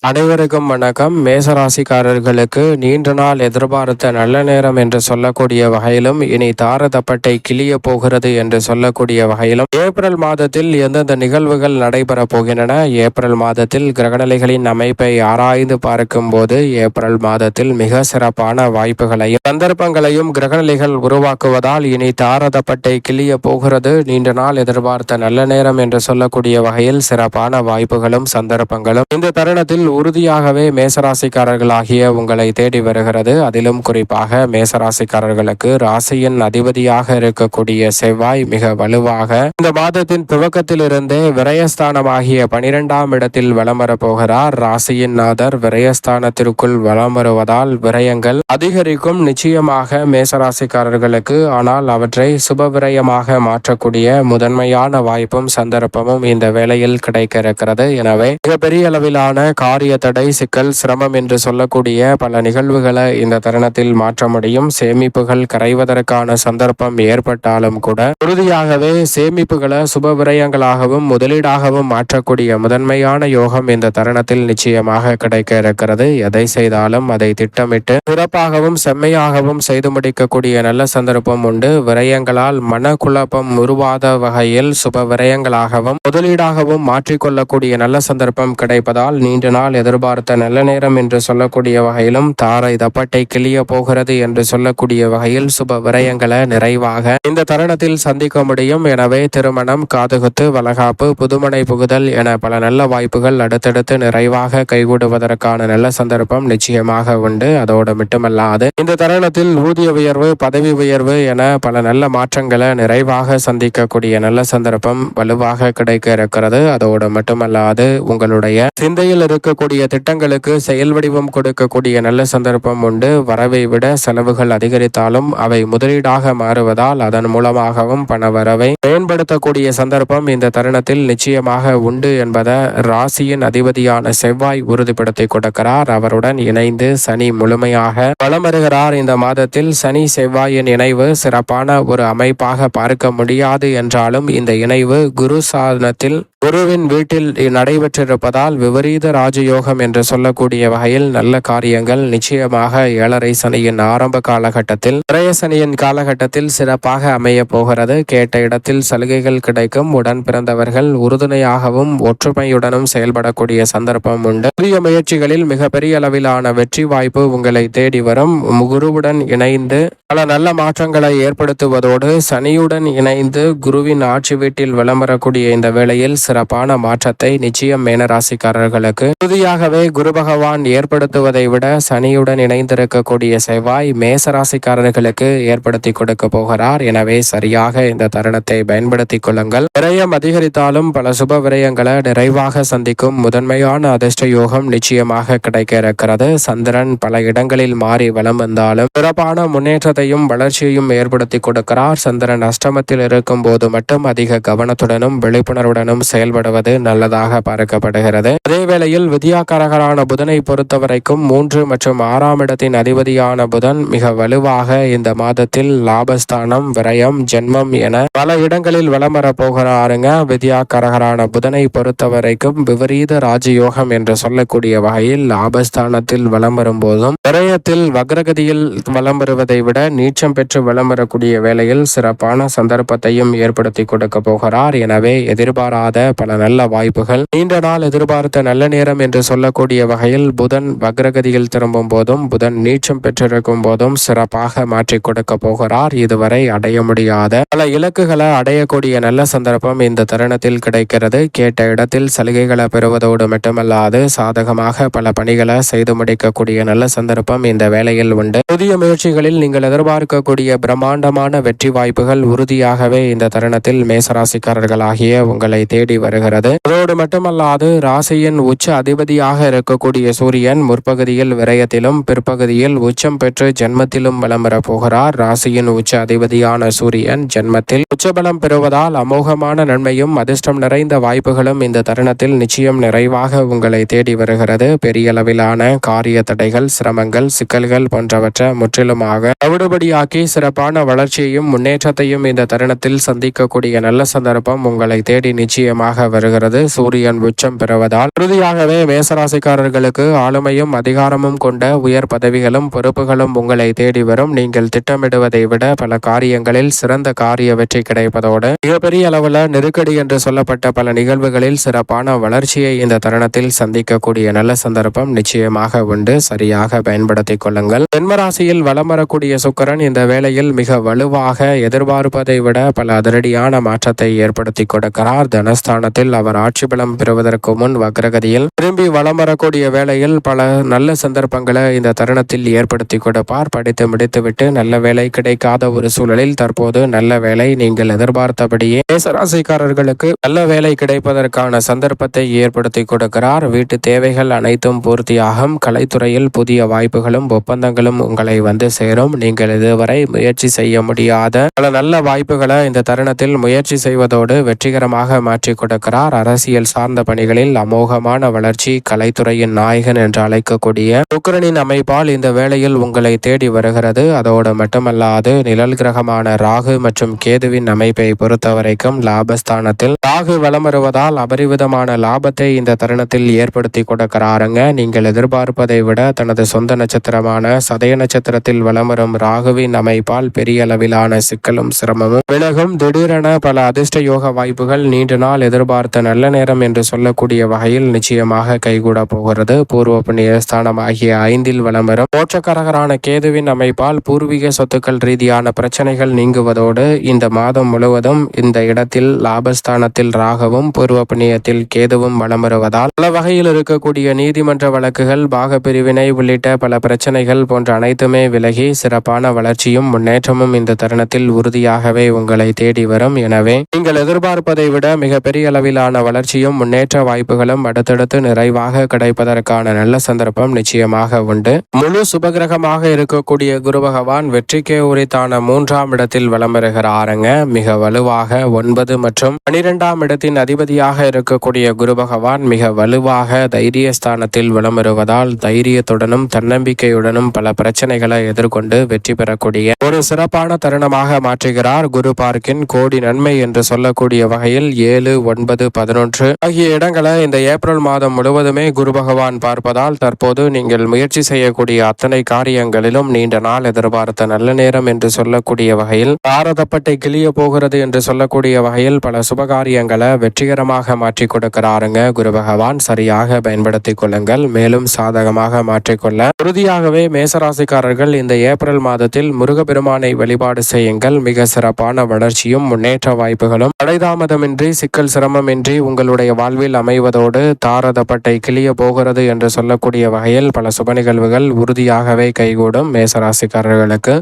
அனைவருக்கும் வணக்கம். மேசராசிக்காரர்களுக்கு நீண்ட நாள் எதிர்பார்த்த நல்ல நேரம் என்று சொல்லக்கூடிய வகையிலும், இனி தாரதப்பட்டை கிளிய போகிறது என்று சொல்லக்கூடிய வகையிலும், ஏப்ரல் மாதத்தில் எந்தெந்த நிகழ்வுகள் நடைபெற போகின்றன, ஏப்ரல் மாதத்தில் கிரகநிலைகளின் அமைப்பை ஆராய்ந்து பார்க்கும் போது ஏப்ரல் மாதத்தில் மிக சிறப்பான வாய்ப்புகளையும் சந்தர்ப்பங்களையும் கிரகநிலைகள் உருவாக்குவதால் இனி தாரதப்பட்டை கிளிய போகிறது. நீண்ட நாள் எதிர்பார்த்த நல்ல நேரம் என்று சொல்லக்கூடிய வகையில் சிறப்பான வாய்ப்புகளும் சந்தர்ப்பங்களும் இந்த தருணத்தில் உறுதியாகவே மேசராசிக்காரர்களாகிய உங்களை தேடி வருகிறது. அதிலும் குறிப்பாக மேசராசிக்காரர்களுக்கு ராசியின் அதிபதியாக இருக்கக்கூடிய செவ்வாய் மிக வலுவாக இந்த மாதத்தின் துவக்கத்திலிருந்தே விரயஸ்தானமாகிய 12ஆம் இடத்தில் வலம் வரப்போகிறார். ராசியின் நாதர் விரயஸ்தானத்திற்குள் வலம் வருவதால் விரயங்கள் அதிகரிக்கும் நிச்சயமாக மேசராசிக்காரர்களுக்கு. ஆனால் அவற்றை சுப விரயமாக மாற்றக்கூடிய முதன்மையான வாய்ப்பும் சந்தர்ப்பமும் இந்த வேளையில் கிடைக்க இருக்கிறது. எனவே மிகப்பெரிய அளவிலான காரிய தடை, சிக்கல், சிரமம் என்று சொல்லக்கூடிய பல நிகழ்வுகளை இந்த தருணத்தில் மாற்ற முடியும். சேமிப்புகள் கரைவதற்கான சந்தர்ப்பம் ஏற்பட்டாலும் கூட உறுதியாகவே சேமிப்புகளை சுப விரயங்களாகவும் முதலீடாகவும் மாற்றக்கூடிய முதன்மையான யோகம் இந்த தருணத்தில் நிச்சயமாக கிடைக்க இருக்கிறது. எதை செய்தாலும் அதை திட்டமிட்டு சிறப்பாகவும் செம்மையாகவும் செய்து முடிக்கக்கூடிய நல்ல சந்தர்ப்பம் உண்டு. விரயங்களால் மனக்குழப்பம் உருவாத வகையில் சுப விரயங்களாகவும் முதலீடாகவும் மாற்றிக்கொள்ளக்கூடிய நல்ல சந்தர்ப்பம் கிடைப்பதால் நீண்ட நாள் எதிர்பார்த்த நல்ல நேரம் என்று சொல்லக்கூடிய வகையிலும் தாரை தப்பட்டை கிளிய போகிறது என்று சொல்லக்கூடிய வகையில் சுப விரயங்களை நிறைவாக இந்த தருணத்தில் சந்திக்க முடியும். எனவே திருமணம், காதுகுத்து, வளகாப்பு, புதுமனை புகுதல் என பல நல்ல வாய்ப்புகள் அடுத்தடுத்து நிறைவாக கைகூடுவதற்கான நல்ல சந்தர்ப்பம் நிச்சயமாக உண்டு. அதோடு மட்டுமல்லாது இந்த தருணத்தில் ஊதிய உயர்வு, பதவி உயர்வு என பல நல்ல மாற்றங்களை நிறைவாக சந்திக்கக்கூடிய நல்ல சந்தர்ப்பம் வலுவாக கிடைக்க இருக்கிறது. அதோடு மட்டுமல்லாது உங்களுடைய சிந்தையில் இருக்கக்கூடிய திட்டங்களுக்கு செயல் வடிவம் கொடுக்கக்கூடிய நல்ல சந்தர்ப்பம் உண்டு. வரவை விட செலவுகள் அதிகரித்தாலும் அவை முதலீடாக மாறுவதால் அதன் மூலமாகவும் பண வரவை பயன்படுத்தக்கூடிய சந்தர்ப்பம் இந்த தருணத்தில் நிச்சயமாக உண்டு என்பதை ராசியின் அதிபதியான செவ்வாய் உறுதிப்படுத்தி கொடுக்கிறார். அவருடன் இணைந்து சனி முழுமையாக வலம் வருகிறார். இந்த மாதத்தில் சனி செவ்வாயின் இணைவு சிறப்பான ஒரு அமைப்பாக பார்க்க முடியாது என்றாலும் இந்த இணைவு குரு சாதனத்தில் குருவின் வீட்டில் நடைபெற்றிருப்பதால் விபரீத ராஜயோகம் என்று சொல்லக்கூடிய வகையில் நல்ல காரியங்கள் நிச்சயமாக 7.5 சனியின் ஆரம்ப காலகட்டத்தில் விரய சனியின் காலகட்டத்தில் சிறப்பாக அமைய போகிறது. கேட்ட இடத்தில் சலுகைகள் கிடைக்கும். உடன் பிறந்தவர்கள் உறுதுணையாகவும் ஒற்றுமையுடனும் செயல்படக்கூடிய சந்தர்ப்பம் உண்டு. புதிய முயற்சிகளில் மிகப்பெரிய அளவிலான வெற்றி வாய்ப்பு உங்களை தேடி வரும். குருவுடன் இணைந்து பல நல்ல மாற்றங்களை ஏற்படுத்துவதோடு சனியுடன் இணைந்து குருவின் ஆட்சி வீட்டில் வலம் வரக்கூடிய இந்த வேளையில் சிறப்பான மாற்றத்தை நிச்சயம் மேனராசிக்காரர்களுக்கு உறுதியாகவே குரு பகவான் ஏற்படுத்துவதை விட சனியுடன் இணைந்திருக்கக்கூடிய செவ்வாய் மேசராசிக்காரர்களுக்கு ஏற்படுத்தி கொடுக்க போகிறார். எனவே சரியாக இந்த தருணத்தை பயன்படுத்திக் கொள்ளுங்கள். விரயம் அதிகரித்தாலும் பல சுப விரயங்களை நிறைவாக சந்திக்கும் முதன்மையான அதிர்ஷ்ட யோகம் நிச்சயமாக கிடைக்க இருக்கிறது. சந்திரன் பல இடங்களில் மாறி வலம் வந்தாலும் சிறப்பான முன்னேற்றத்தையும் வளர்ச்சியையும் ஏற்படுத்தி கொடுக்கிறார். சந்திரன் அஷ்டமத்தில் இருக்கும் போது மட்டும் அதிக கவனத்துடனும் விழிப்புணர்வுடனும் செயல்படுவது நல்லதாக பார்க்கப்படுகிறது. அதே வேளையில் வித்யாகாரகரான புதனை பொறுத்தவரைக்கும் 3 மற்றும் 6ஆம் இடத்தின் அதிபதியான புதன் மிக வலுவாக இந்த மாதத்தில் லாபஸ்தானம், விரயம், ஜென்மம் என பல இடங்களில் வலம் வர போகிறாருங்க. வித்யாகாரகரான புதனை பொறுத்தவரைக்கும் விபரீத ராஜயோகம் என்று சொல்லக்கூடிய வகையில் லாபஸ்தானத்தில் வலம் வரும்போதும் விரயத்தில் வக்ரகதியில் வலம் வருவதை விட நீச்சம் பெற்று வலம் வரக்கூடிய வேளையில் சிறப்பான சந்தர்ப்பத்தையும் ஏற்படுத்தி கொடுக்க போகிறார். எனவே எதிர்பாராத பல நல்ல வாய்ப்புகள், நீண்ட நாள் எதிர்பார்த்த நல்ல நேரம் என்று சொல்லக்கூடிய வகையில் புதன் வக்ரகதியில் திரும்பும் போதும் புதன் நீச்சம் பெற்றிருக்கும் போதும் சிறப்பாக மாற்றி கொடுக்க போகிறார். இதுவரை அடைய முடியாத பல இலக்குகளை அடையக்கூடிய நல்ல சந்தர்ப்பம் இந்த தருணத்தில் கிடைக்கிறது. கேட்ட இடத்தில் சலுகைகளை பெறுவதோடு மட்டுமல்லாது சாதகமாக பல பணிகளை செய்து முடிக்கக்கூடிய நல்ல சந்தர்ப்பம் இந்த வேளையில் உண்டு. புதிய முயற்சிகளில் நீங்கள் எதிர்பார்க்கக்கூடிய பிரம்மாண்டமான வெற்றி வாய்ப்புகள் உறுதியாகவே இந்த தருணத்தில் மேசராசிக்காரர்களாகிய உங்களை தேடி வருகிறது. அதோடு மட்டுமல்லாது ராசியின் உச்ச அதிபதியாக இருக்கக்கூடிய சூரியன் முற்பகுதியில் விரயத்திலும் பிற்பகுதியில் உச்சம் பெற்று ஜென்மத்திலும் வலம் வர போகிறார். ராசியின் உச்ச அதிபதியான சூரியன் ஜென்மத்தில் உச்சபலம் பெறுவதால் அமோகமான நன்மையும் அதிர்ஷ்டம் நிறைந்த வாய்ப்புகளும் இந்த தருணத்தில் நிச்சயம் நிறைவாக உங்களை தேடி வருகிறது. பெரிய அளவிலான காரிய தடைகள், சிரமங்கள், சிக்கல்கள் போன்றவற்றை முற்றிலுமாக தவிடுபடியாக்கி சிறப்பான வளர்ச்சியையும் முன்னேற்றத்தையும் இந்த தருணத்தில் சந்திக்கக்கூடிய நல்ல சந்தர்ப்பம் உங்களை தேடி நிச்சயமாக சாதகமாக வருகிறது. சூரியன் உச்சம் பெறுவதால் உறுதியாகவே மேசராசிக்காரர்களுக்கு ஆளுமையும் அதிகாரமும் கொண்ட உயர் பதவிகளும் பொறுப்புகளும் உங்களை தேடி வரும். நீங்கள் திட்டமிடுவதை விட பல காரியங்களில் சிறந்த காரிய வெற்றி கிடைப்பதோடு மிகப்பெரிய அளவில் நெருக்கடி என்று சொல்லப்பட்ட பல நிகழ்வுகளில் சிறப்பான வளர்ச்சியை இந்த தருணத்தில் சந்திக்கக்கூடிய நல்ல சந்தர்ப்பம் நிச்சயமாக உண்டு. சரியாக பயன்படுத்திக் கொள்ளுங்கள். ஜென்மராசியில் வலம் வரக்கூடிய சுக்கிரன் இந்த வேளையில் மிக வலுவாக எதிர்பார்ப்பதை விட பல அதிரடியான மாற்றத்தை ஏற்படுத்தி கொடுக்கிறார். தனஸ்தானத்தில் அவர் ஆட்சி பலம் பெறுவதற்கு முன் வக்ரகதியில் திரும்பி வலம் வரக்கூடிய வேளையில் பல நல்ல சந்தர்ப்பங்களை இந்த தருணத்தில் ஏற்படுத்தி கொடுப்பார். படித்து முடித்துவிட்டு நல்ல வேலை கிடைக்காத ஒரு சூழலில் தற்போது நல்ல வேலை நீங்கள் எதிர்பார்த்தபடியே மேசராசிக்காரர்களுக்கு நல்ல வேலை கிடைப்பதற்கான சந்தர்ப்பத்தை ஏற்படுத்தி கொடுக்கிறார். வீட்டு தேவைகள் அனைத்தும் பூர்த்தியாகும். கலைத்துறையில் புதிய வாய்ப்புகளும் ஒப்பந்தங்களும் உங்களை வந்து சேரும். நீங்கள் இதுவரை முயற்சி செய்ய முடியாத பல நல்ல வாய்ப்புகளை இந்த தருணத்தில் முயற்சி செய்வதோடு வெற்றிகரமாக மாற்றி கொடுக்கிறார். அரசியல் சார்ந்த பணிகளில் அமோகமான வளர்ச்சி. கலைத்துறையின் நாயகன் என்று அழைக்கக்கூடிய சுக்கிரனின் அமைப்பால் இந்த வேளையில் உங்களை தேடி வருகிறது. அதோடு மட்டுமல்லாது நிழல் கிரகமான ராகு மற்றும் கேதுவின் அமைப்பை பொறுத்தவரைக்கும் லாபஸ்தானத்தில் ராகு வலம் வருவதால் அபரிவிதமான லாபத்தை இந்த தருணத்தில் ஏற்படுத்தி கொடுக்கிறாருங்க. நீங்கள் எதிர்பார்ப்பதை விட தனது சொந்த நட்சத்திரமான சதய நட்சத்திரத்தில் வலம் வரும் ராகுவின் அமைப்பால் பெரிய அளவிலான சிக்கலும் சிரமமும் விலகும். திடீரென பல அதிர்ஷ்ட யோக வாய்ப்புகள் நீண்ட நாள் எதிர்பார்த்த நல்ல நேரம் என்று சொல்லக்கூடிய வகையில் நிச்சயமாக கைகூட போகிறது. பூர்வ புண்ணிய ஸ்தானம் ஆகிய 5இல் வலம் வரும் மோட்சக்காரகரான கேதுவின் அமைப்பால் பூர்வீக சொத்துக்கள் ரீதியான பிரச்சனைகள் நீங்குவதோடு இந்த மாதம் முழுவதும் இந்த இடத்தில் லாபஸ்தானத்தில் ராகவும் பூர்வ புண்ணியத்தில் கேதுவும் வலம் வருவதால் பல வகையில் இருக்கக்கூடிய நீதிமன்ற வழக்குகள், பாக பிரிவினை உள்ளிட்ட பல பிரச்சனைகள் போன்ற அனைத்துமே விலகி சிறப்பான வளர்ச்சியும் முன்னேற்றமும் இந்த தருணத்தில் உறுதியாகவே உங்களை தேடி வரும். எனவே நீங்கள் எதிர்பார்ப்பதை விட மிகப்பெரிய அளவிலான வளர்ச்சியும் முன்னேற்ற வாய்ப்புகளும் அடுத்தடுத்து நிறைவாக கிடைப்பதற்கான நல்ல சந்தர்ப்பம் நிச்சயமாக உண்டு. முழு சுபகிரகமாக இருக்கக்கூடிய குரு பகவான் வெற்றிக்கே உரித்தான 3ஆம் இடத்தில் வலம் வருகிறாருங்க. மிக வலுவாக 9 மற்றும் 12ஆம் இடத்தின் அதிபதியாக இருக்கக்கூடிய குரு பகவான் மிக வலுவாக தைரியஸ்தானத்தில் வலம் வருவதால் தைரியத்துடனும் தன்னம்பிக்கையுடனும் பல பிரச்சனைகளை எதிர்கொண்டு வெற்றி பெறக்கூடிய ஒரு சிறப்பான தருணமாக மாற்றுகிறார். குரு பார்க்கின் கோடி நன்மை என்று சொல்லக்கூடிய வகையில் 7, 9, 11 ஆகிய இடங்களை இந்த ஏப்ரல் மாதம் முழுவதுமே குரு பகவான் பார்ப்பதால் தற்போது நீங்கள் முயற்சி செய்யக்கூடிய அத்தனை காரியங்களிலும் நீண்ட நாள் எதிர்பார்த்த நல்ல நேரம் என்று சொல்லக்கூடிய வகையில் பாரதப்பட்டை கிளிய போகிறது என்று சொல்லக்கூடிய வகையில் பல சுபகாரியங்களை வெற்றிகரமாக மாற்றி கொடுக்கிறாருங்க குரு பகவான். சரியாக பயன்படுத்திக் கொள்ளுங்கள். மேலும் சாதகமாக மாற்றிக்கொள்ள உறுதியாகவே மேசராசிக்காரர்கள் இந்த ஏப்ரல் மாதத்தில் முருகப்பெருமானை வழிபாடு செய்யுங்கள். மிக சிறப்பான வளர்ச்சியும் முன்னேற்ற வாய்ப்புகளும் தடைதாமதமின்றி சிக்கல் சிரமமின்றி உங்களுடைய வாழ்வில் அமைவதோடு தாரதப்பட்டை கிளிய போகிறது என்று சொல்லக்கூடிய வகையில் பல சுப நிகழ்வுகள் உறுதியாகவே கைகூடும் மேசராசிக்காரர்களுக்கு.